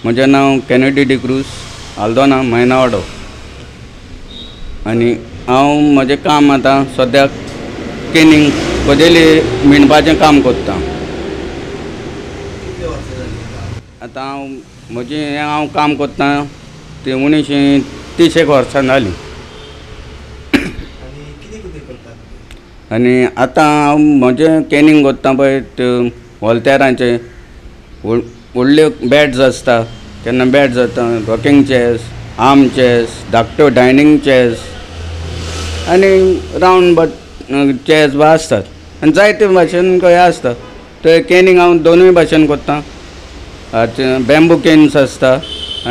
म्हजें नांव कॅनेडी डिक्रूज, आल्दोना मैनावाडो. आनी हांव म्हजें काम आतां सद्याक केनिंग कोदेली विणपाचें काम करता. आतां हांव काम करता ते 1930 वर्सां जालीं. आनी आतां हांव म्हजें केनिंग करता पळय व्हॉलतेरांचे व्हडल्यो बॅड्स आसता, केन्ना बॅड जाता, रॉकिंग चॅर्स, आर्म चॅर्स, धाकट्यो डायनींग चॅर्स आनी रावंड चॅर्स बी आसतात. आनी जायते भाशेन हें आसता. ते केनिंग हांव दोनूय भाशेन करता. बॅम्बू केन्स आसता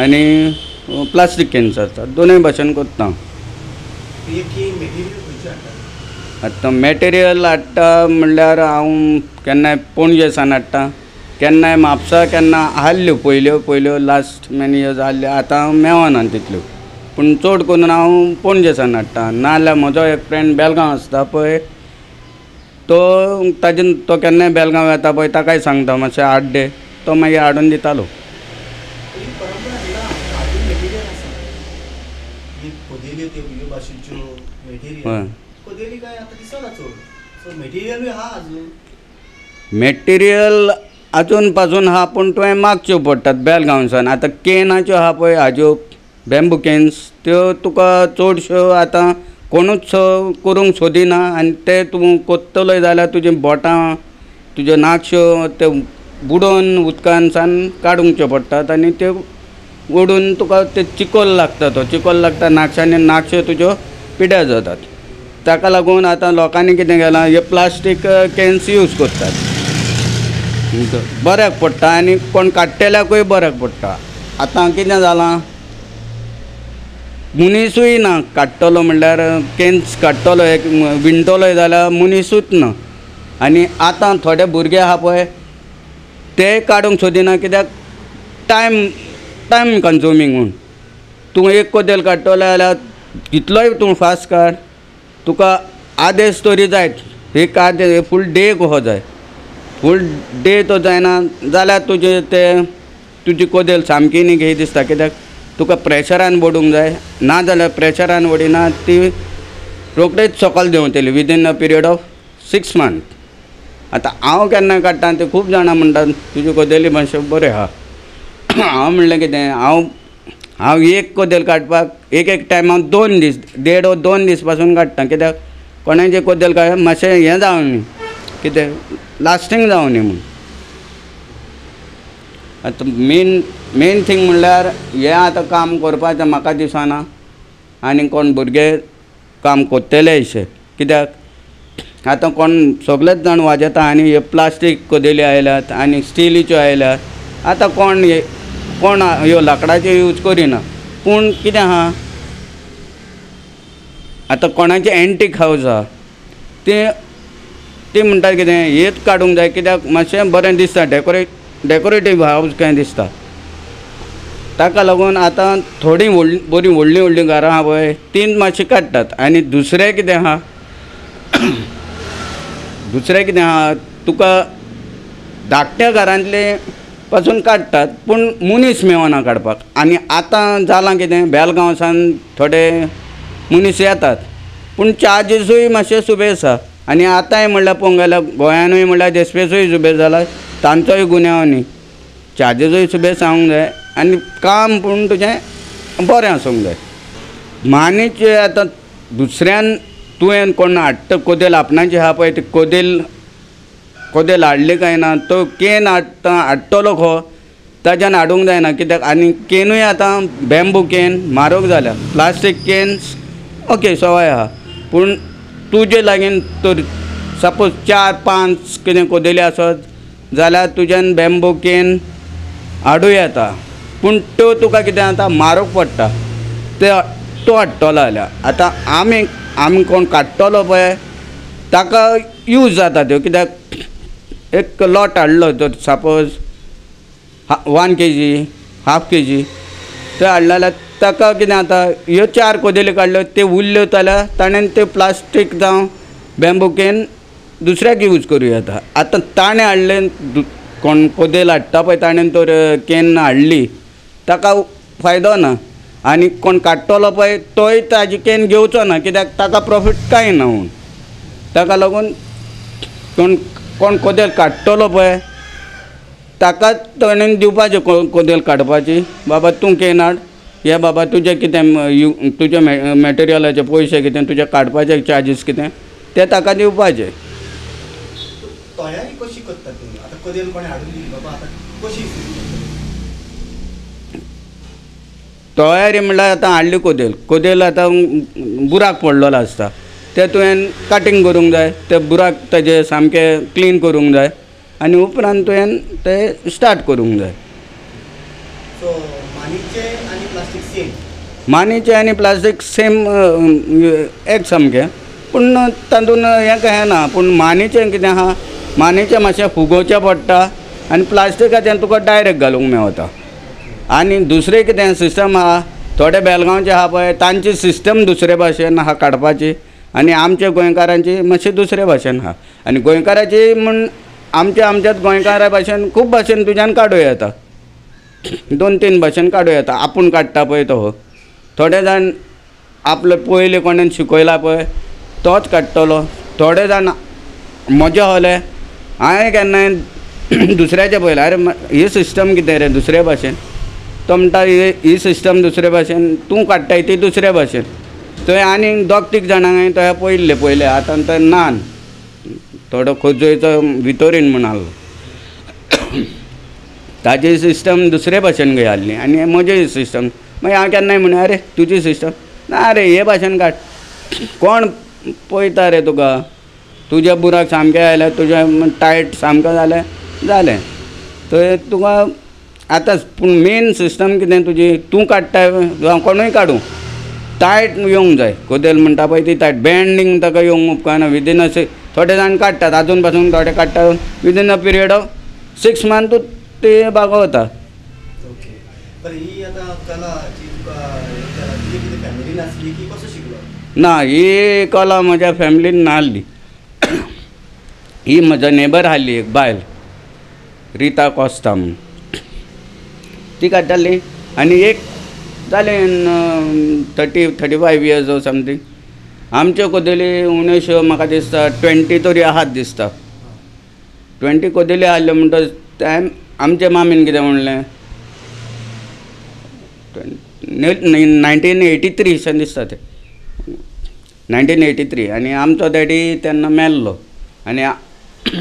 आनी प्लास्टीक केन्स आसता, दोनूय भाशेन करता. आतां मॅटेरियल हाडटा म्हणल्यार हांव केन्नाय पणजे सावन हाडटा, केन्नाय म्हापसा, केन्ना आहल्ल्यो पयल्यो लास्ट मेनी इयर्स आहल्ल्यो. आतां मेळना तितल्यो, पूण चड करून हांव पणजे सावन हाडटा. नाजाल्यार म्हजो एक फ्रेंड बेलगांव आसता पळय, तो केन्नाय बेलगांव येता पळय, ताकाय सांगता मातशें हाड दे, तो मागीर हाडून दितालो. मॅटेरियल आजून पासून आहा, पूण तुवें मागच्यो पडटात बेलगांवसान. आतां केनाच्यो आहा पळय, हाज्यो बॅम्बू केन्स, त्यो तुका चडश्यो आतां कोणूच करूंक सोदिना. आनी ते तूं कोत्तलोय जाल्यार तुजीं बोटां, तुज्यो नाखश्यो ते बुडोवन उदकान सान काडूंच्यो पडटात. आनी त्यो ओडून तुका ते चिकोल लागता नाखशांनी, नाखश्यो तुज्यो पिड्ड्यार जातात. ताका लागून आतां लोकांनी कितें केलां, हे प्लास्टीक केन्स यूज करतात. बऱ्याक पडटा आनी कोण काडटेल्याकूय बऱ्याक पडटा. आतां कितें जालां, मुनीसूय ना काडटलो म्हणल्यार, केन्स काडटलो एक विणटलोय जाल्यार मुनीसूच ना. आनी आतां थोडे भुरगे आहा पळय, ते काडूंक सोदिना. कित्याक टायम कन्ज्युमींग म्हूण. तूं एक कोदेल काडटलो जाल्यार कितलोय तूं फास्ट काड, तुका आदेस तरी जायत. एक फूल डे कहो जाय. फूल डे तो जायना जाल्यार तुजी कोदेल सामकी न्ही घे दिसता. कित्याक तुका प्रेशरान बोडूंक जाय, ना जाल्यार प्रेशरान ओडिना ती रोखडेच सकयल देंवतली within a period of 6 months. आतां हांव केन्ना काडटा ते खूब जाणां म्हणटात तुजी कोदेली मातशे बऱ्यो आहा. हांव म्हणलें कितें, हांव एक कोदेल काडपाक एक टायम हांव 2 दीस, 1.5-2 दीस पासून काडटा. कित्याक कोणाचें कोदेल काडप मातशें हें जावं न्ही, कितें लास्टींग जावं न्ही म्हूण. आतां मेन थींग म्हणल्यार हें आतां काम करपाचें म्हाका दिसना आनी कोण भुरगे काम कोत्तले अशें. कित्याक आतां कोण सगळेच जाण वाजेता आनी हे प्लास्टीक कोदेली आयल्यात आनी स्टिलीच्यो आयल्यात. आतां कोण ह्यो लाकडाच्यो यूज करिना. पूण कितें आहा, आतां कोणाचें एंटीक हावज आहा ते म्हणटात कितें हेच काडूंक जाय, कित्याक मातशें बरें दिसता, डेकोरेटीव हावज कहें दिसता. ताका लागून आतां थोडीं बरीं व्हडलीं घरां आहा पळय, तीं मातशीं काडटात. आनी दुसरें कितें आहा, तुका धाकट्या घरांतले पासून काडटात, पूण मनीस मेळना काडपाक. आनी आतां जालां कितें, बेलगांव सान थोडे मनीस येतात, पूण चार्जीसूय मातशे सुबेज आसा. आनी आतांय म्हणल्यार पळोवंक गेल्यार गोंयानूय म्हणल्यार देस्पेसूय सुबेज जाला, तांचोय गुन्यांव न्ही. चार्जीसूय सुबेज जावंक जाय आनी काम पूण तुजें बरें आसूंक जाय. मानीचे आतां दुसऱ्यान तुवें कोण हाडटा कोदेल आपणाची आहा पळय, ती कोदेल हाडली काय ना, तो केन हाडटलो खो ताच्यान हाडूंक जायना. कित्याक आनी केनूय आतां बॅम्बू केन म्हारग जाल्या. प्लास्टीक केन्स ओके सवाय आहा, पूण तुजे लागीं तर सपोज 4-5 कितें कोदेली आसत जाल्यार तुज्यान बॅम्बू केन हाडूं येता. पूण त्यो तुका कितें जाता, म्हारग पडटा तो हाडटलो जाल्यार. आतां आमी कोण काडटलो पळय ताका यूज जाता त्यो. कित्याक एक लॉट हाडलो तर सपोज 1 kg, ½ kg ते हाडले जाल्यार ताका कितें जाता, ह्यो 4 कोदेली काडल्यो ते उरल्यो जाल्यार ताणें ते प्लास्टीक जावं बॅम्बू केन दुसऱ्याक यूज करूं येता. आतां ताणें हाडलें, कोण कोदेल हाडटा पळय ताणें तर केन हाडली ताका फायदो ना आनी कोण काडटलो पळय तोय ताजेकेन घेवचो ना कित्याक ताका प्रॉफीट कांय ना म्हूण ताका लागून कोण कोदेल काडटलो पळय ताकाच ताणें दिवपाचें कोदेल काडपाची बाबा तूं केन हाड हे बाबा तुजें कितें तुज्या मॅटेरियलाचे पयशे कितें तुजे काडपाचे चार्जीस कितें ते ताका दिवपाचे. तयारी कशी करता तुमी आतां कोदेल कोणें हाडून दिली बाबा आतां कशी तयारी म्हणल्यार आतां हाडली कोदेल आतां बुराक पडलेलो आसता ते तुवें कटींग करूंक जाय ते बुराक ताजे सामकें क्लीन करूंक जाय आनी उपरांत तुवें ते स्टार्ट करूंक जाय. सो मानीचे आनी प्लास्टीक सेम मानीचें आनी प्लास्टीक सेम एक सामकें पूण तातूंत हें काय ना पूण मानीचें कितें आहा मानीचें मातशें फुगोवचें पडटा आनी प्लास्टिकाचें तुका डायरेक्ट घालूंक मेवता. आनी दुसरें कितें सिस्टम आहा थोडे बेलगांवचे आहा पळय तांची सिस्टम दुसरे भाशेन आहा काडपाची आनी आमच्या गोंयकारांची मातशी दुसरे भाशेन आहा आनी गोंयकाराची म्हण आमच्याच गोंयकारा भाशेन खूब भाशेन तुज्यान काडूं येता 2-3 भाशेन काडूं येता. आपूण काडटा पळय तो थोडे जाण आपलो पयलीं कोणें शिकयला पळय तोच काडटलो. थोडे जाण म्हजे होले हांवें केन्नाय दुसऱ्याचे पळयलें अरे ही सिस्टम कितें रे दुसरे भाशेन तो म्हणटा ही सिस्टम दुसरे भाशेन तूं काडटाय ती दुसरे भाशेन. थंय आनी 2-3 जाणांक हांवें थंय पळयल्ले आतां थंय ना थोडो खोजयेचो भितोरीन म्हूण आहलो ताजी सिस्टम दुसरे भाशेन खंय आहली आनी म्हजी सिस्टम मागीर हांव केन्नाय म्हणलें अरे तुजी सिस्टम ना रे हे भाशेन काड कोण पळयता रे तुका तुजे बुराक सामकें आयले तुजें टायट सामकें जालें थंय तुका आतां पूण मेन सिस्टम कितें तुजी तूं काडटाय जावं कोणूय काडूं टायट येवंक जाय. कोदेल म्हणटा पळय ती टायट बेंडींग ताका येवंक उपकारना विदीन अशें थोडे जाण काडटात आजून पासून थोडे काडटात विदीन अ पिरियड ऑफ 6 मंथूच ते बागोवता. ओके पण ही आतां कला जी तुका तुजी कितें फॅमिलीन आसली की कसो शिकलो? ना ही कला म्हज्या फॅमिलीन नासली. ही म्हजो नेबर आहली एक बायल रिता कॉस्ता म्हूण ती काडटाली आनी एक जालें 30-35 इयर्स ऑर समथींग. आमच्यो कोदेली उणेश्यो म्हाका दिसता 20 तरी आहात दिसता. 20 कोदेली आहल्यो म्हणटच टायम आमच्या मामीन कितें म्हणलें 1983 अशें दिसता तें 1983 आनी आमचो डॅडी तेन्ना मेल्लो आनी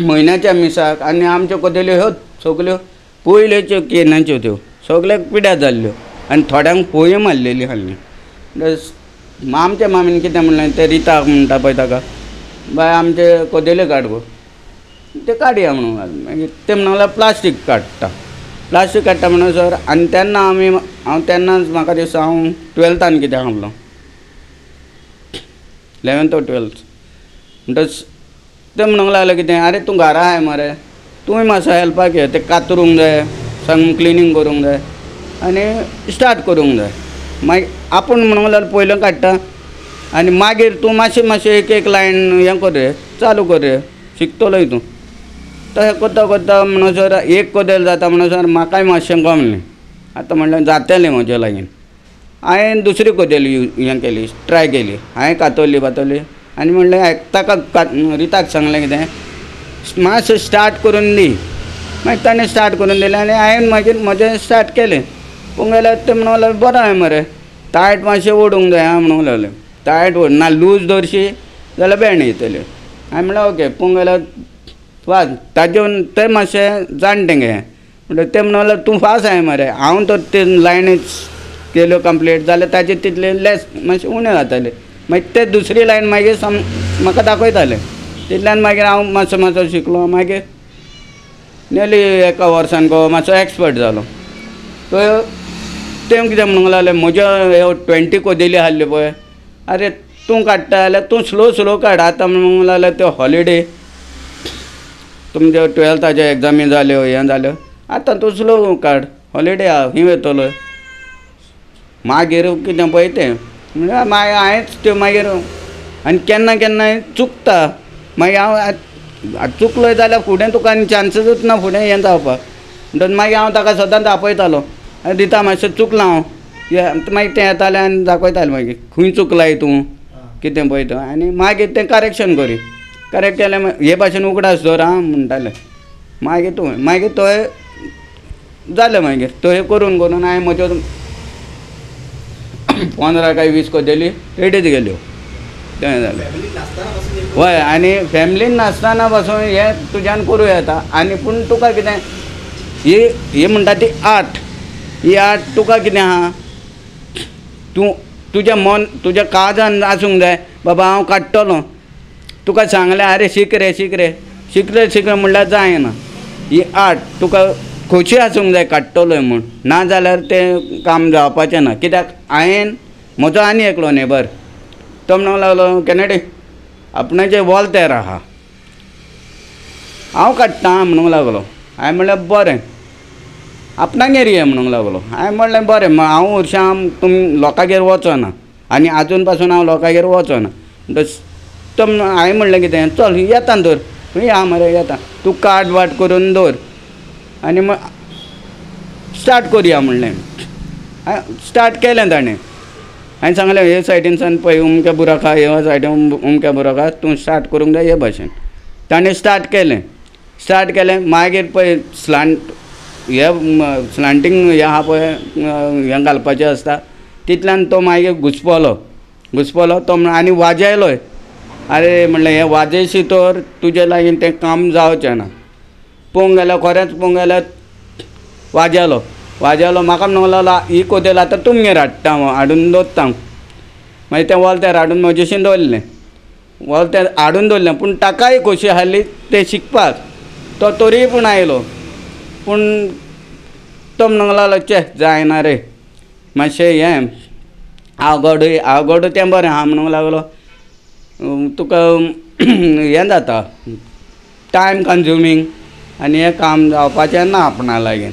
म्हयन्याच्या मिसाक आनी आमच्यो कोदेल्यो ह्योच सगल्यो पयलेच्यो केनाच्यो त्यो सगळ्याक पिड्यार जाल्ल्यो आनी थोड्यांक पोयम मारलेली आहली. आमच्या मामीन कितें म्हणलें तें रिताक म्हणटा पळय ताका बाय आमचे कोदेल्यो काड गो ते काडया म्हणून मागीर ते म्हणून प्लास्टीक काडटा म्हणून सर आनी तेन्ना हांव तेन्नाच म्हाका दिसता हांव 12थान कितें आहलो 11th or 12th म्हणटच ते म्हणूंक लागले कितें अरे तूं घरा आय मरे तुवें मातसो हेल्पाक ये ते कातरूंक जाय सांग क्लिनींग करूंक जाय आनी स्टार्ट करूंक जाय. मागीर आपूण म्हणूंक लागलो पयलें काडटा आनी मागीर तूं मातशें एक लायन हें कर रे चालू कर रे शिकतलोय तूं. तशें कोत्ता म्हणसर एक कोदेल जाता म्हणसर म्हाकाय मातशें गमलें. आतां म्हणलें जातलें म्हजे लागीं हांवें दुसरी कोदेल हें केली ट्राय केली हांवें कातरली आनी म्हणलें ताका रिताक सांगलें कितें मातशें स्टार्ट करून दी. मागीर ताणें स्टार्ट करून दिलें आनी हांवें मागीर म्हजें स्टार्ट केलें. पूण गेल्यार ते म्हणूंक लागले बरो हांवें मरे टायट मातशें ओडूंक जाय आं म्हणूंक लागलें टायट ओड ना लूज दवरशी जाल्यार बँड येतलें. हांवें म्हणलें ओके पूण गेल्यार वाज ताजेवन ते मातशें जाणटें गे म्हणल्यार ते म्हणूंक लागले तूं फास्ट आहाय मरे हांव तर ते लायनीच केल्यो कंप्लीट जाल्यार ताजें तितलें लेस मातशें उणें जातालें. मागीर ते दुसरी लायन मागीर म्हाका दाखयतालें तितल्यान मागीर हांव मातसो शिकलो. मागीर नेली एका वर्सान मातसो एक्सपर्ट जालो. तो ते कितें म्हणूंक लागलें म्हज्यो ह्यो 20 कोदेली आहल्यो पळय अरे तूं काडटा जाल्यार तूं स्लो काड. आतां म्हणूंक लागलें त्यो हॉलिडे तुमच्यो 12थाच्यो एग्जामी जाल्यो हें जाल्यो आतां तूं स्लो काड हॉलिडे आहा खंय वयतलो. मागीर कितें पळय तें म्हणजे मागीर हांवेंच त्यो मागीर आनी केन्ना चुकता मागीर हांव चुकलोय जाल्यार फुडें तुका आनी चान्सीसूच ना फुडें हें जावपाक. म्हणटच मागीर हांव ताका सदांच आपयतालो दिता मातशें चुकलां हांव मागीर तें येतालें आनी दाखयतालें मागीर खंय चुकलाय तूं कितें पळय तो आनी मागीर तें करेक्शन करी करेक्ट केलें हे भाशेन उगडास दवर आं म्हणटालें मागीर तो जालें मागीर तो करून हांवें म्हज्यो 15 काय 20 कोदेली रेडीच गेल्यो तें जालें फॅमिलीन नासतना पासून एक हय आनी फॅमिलीन नासतना पासून हें तुज्यान करूं येता आनी पूण तुका कितें ही म्हणटा ती आर्ट ही आर्ट तुका कितें आहा तूं तुज्या काळजान आसूंक जाय बाबा हांव काडटलों तुका सांगलें आरे शिक रे शिकलें म्हणल्यार जायना ही आर्ट तुका खोशी आसूंक जाय काडटलोय म्हूण ना जाल्यार तें काम जावपाचें ना कित्याक हांवें म्हजो आनी एकलो नेबर तो म्हणूंक लागलो कॅनेडी आपणाचें वॉल तयार आहा हांव काडटां म्हणूंक लागलो हांवें म्हणलें बरें आपणागेर ये म्हणूंक लागलो हांवें म्हणलें बरें हांव हरशीं तुमी लोकांगेर वचना आनी आजून पासून हांव लोकांगेर वचना तो हांवें म्हणलें कितें चल येता दवर खंय या मरे येता तूं काट वाट करून दवर आनी स्टार्ट करुया म्हणलें स्टार्ट केलें ताणें हांवें सांगलें हे सायडीनसान पळय उमके बुराक आहा ह्या सायडीन उमके बुराक आहा तूं स्टार्ट करूंक जाय हे भाशेन ताणें स्टार्ट केलें मागीर पळय स्लांटींग हें आहा पळय हें घालपाचें आसता तितल्यान तो मागीर घुसपलो तो आनी वाजयलोय अरे म्हणलें हें वाजयशी तर तुजे लागीं तें काम जावचें ना पळोवंक गेल्यार खरेंच पळोवंक गेल्यार वाजयलो म्हाका म्हणूंक लागलो ही कोदेल आतां तुमगेर हाडून दवरता मागीर तें वॉल तयार हाडून म्हजेशीं दवरलें वॉल तयार हाडून दवरलें पूण ताकाय खोशी आहली तें शिकपाक तो तरी पूण आयलो पूण तो म्हणूंक लागलो चे जायना रे मातशें हें आवगडूय तें बरें आहा म्हणूंक लागलो तुका हें जाता टायम कन्ज्युमींग आनी हें काम जावपाचें ना आपणा लागीं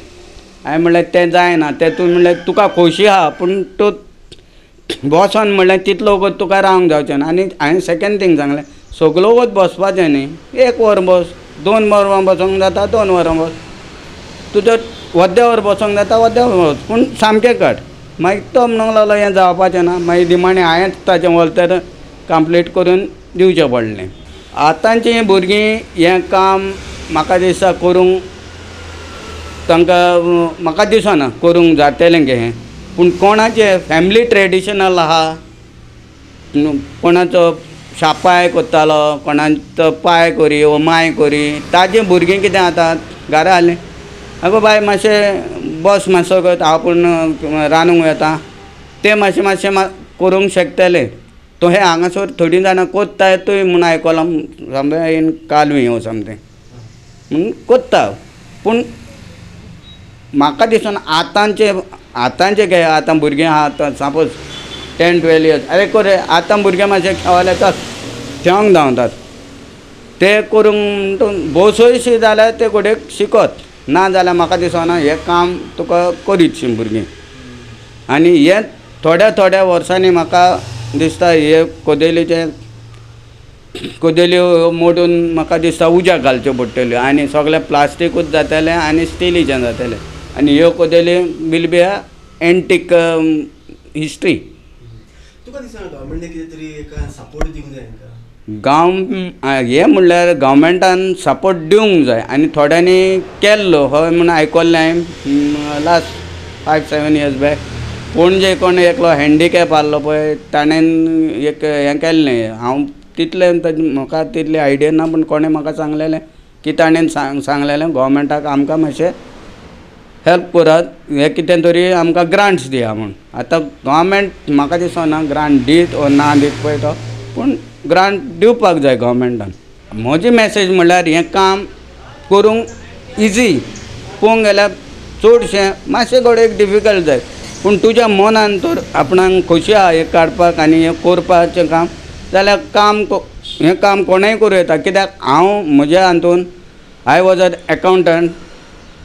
हांवें म्हणलें तें जायना तें तूं म्हणलें तुका खोशी आहा पूण तूं बसोन म्हणलें तितलो वगत तुका रावंक जावचें ना आनी हांवें सेकेंड थींग सांगलें सगलो वगत बसपाचें न्ही 1 वर बस 2 वरां बसोंक जाता 2 वरां बस तुजो वद्या वर बसोंक जाता वद्या वर बस पूण सामकें काड मागीर तो म्हणूंक लागलो हें जावपाचें ना मागीर दिमाणें हांवेंच ताचें वॉल्तर कंप्लीट करून दिवचें पडलें आतांचीं भुरगीं हें काम म्हाका दिसता करूंक तांकां म्हाका दिसना करूंक जातलें हें पूण कोणाचें फॅमिली ट्रेडिशनल आहा कोणाचो शापाय करतालो कोणाचो पांय करी वो माय करी ताजें भुरगीं कितें जातात घरा जालें आगो बाय मातशें बस मातसो हांव पूण रांदूंक येता तें मातशें करूंक शकतलें तो हे हांगासर थोडीं जाणां कोत्ताय तूं म्हूण आयकलां समथींग कालवी वो समथींग म्हूण कोत्ता पूण म्हाका दिसना आतांचे घे आतां भुरगीं आहा सपोज 10-12 इयर्स अरे कोरे आतां भुरगे मातशे खेळाले येतात खेळोंक धांवतात ते करूंक बसयशी जाल्यार ते घोडेक शिकत ना जाल्यार म्हाका दिसना हें काम तुका करीतशीं भुरगीं आनी हें थोड्या वर्सांनी म्हाका दिसता हे कोदेल्यो मोडून म्हाका दिसता उज्याक घालच्यो पडटल्यो आनी सगळें प्लास्टीकूच जातलें आनी स्टिलीचें जातलें आनी ह्यो कोदेल्यो वील बी एंटीक हिस्ट्री तुका दिसना गव्हर्मेंटान कितें तरी एका सपोर्ट दिवंक जाय हें म्हणल्यार गव्हर्मेंटान सपोर्ट दिवंक जाय आनी थोड्यांनी केल्लो हय म्हूण आयकल्लें हांवें लास्ट 5-7 इयर्स बॅक पणजे कोण एकलो हँडिकॅप आहलो पळय ताणें एक हें केल्लें हांव तितलें म्हाका तितली आयडिया ना पूण कोणें म्हाका सांगलेलें की ताणें सांगलेलें गव्हर्मेंटाक आमकां मातशें हेल्प करात हें कितें तरी आमकां ग्रांट्स दिया म्हूण आतां गव्हर्मेंट म्हाका दिसना ग्रांट दीत ओ ना दीत पळय तो पूण ग्रांट दिवपाक जाय गव्हर्मेंटान म्हजी मॅसेज म्हणल्यार हें काम करूंक इजी पळोवंक गेल्यार चडशें मातशें घोडेक डिफिकल्ट जाय पूण तुज्या मनान तर आपणाक खोशी आहा हें काडपाक आनी हें करपाचें काम जाल्यार हें काम कोणेंय करूं येता कित्याक हांव म्हज्या हातून I was a accountant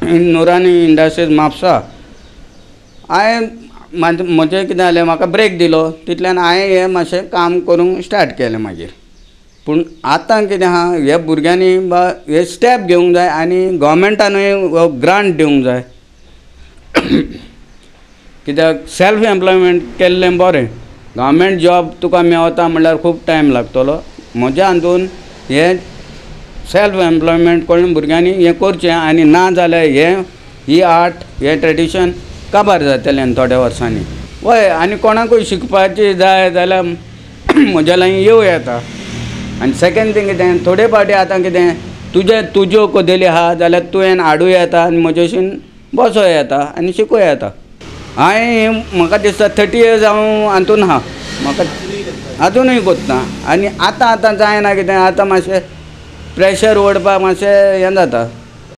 in Noorani industries Mapusa म्हजें कितें जालें म्हाका ब्रेक दिलो तितल्यान हांवें हें मातशें काम करूंक स्टार्ट केलें मागीर पूण आतां कितें आहा ह्या भुरग्यांनी हे स्टेप घेवंक जाय आनी गव्हर्मेंटानूय ग्रांट दिवंक जाय कित्याक सेल्फ एम्प्लॉयमेंट केल्लें बरें. गव्हर्मेंट जॉब तुका मेवता म्हणल्यार खूब टायम लागतलो. म्हज्या हातून हे सेल्फ एम्प्लॉयमेंट कोण भुरग्यांनी हें करचें आनी ना जाल्यार ही आर्ट हें ट्रेडिशन काबार जातलें थोड्या वर्सांनी. वय आनी कोणाकूय शिकपाची जाय जाल्यार म्हज्या लागीं येवं येता. आनी सेकेंड थिंग कितें थोडे फावटी आतां कितें तुज्यो कोदेली आहा जाल्यार तुवें हाडूं येता आनी म्हजे भशेन बसो येता आनी शिकूं येता. हांवें म्हाका दिसता 30 years हांव हातून आहा. म्हाका आजुनूय कोत्ता आनी आतां जायना कितें आतां मातशें प्रेशर ओडपाक मातशें हें जाता.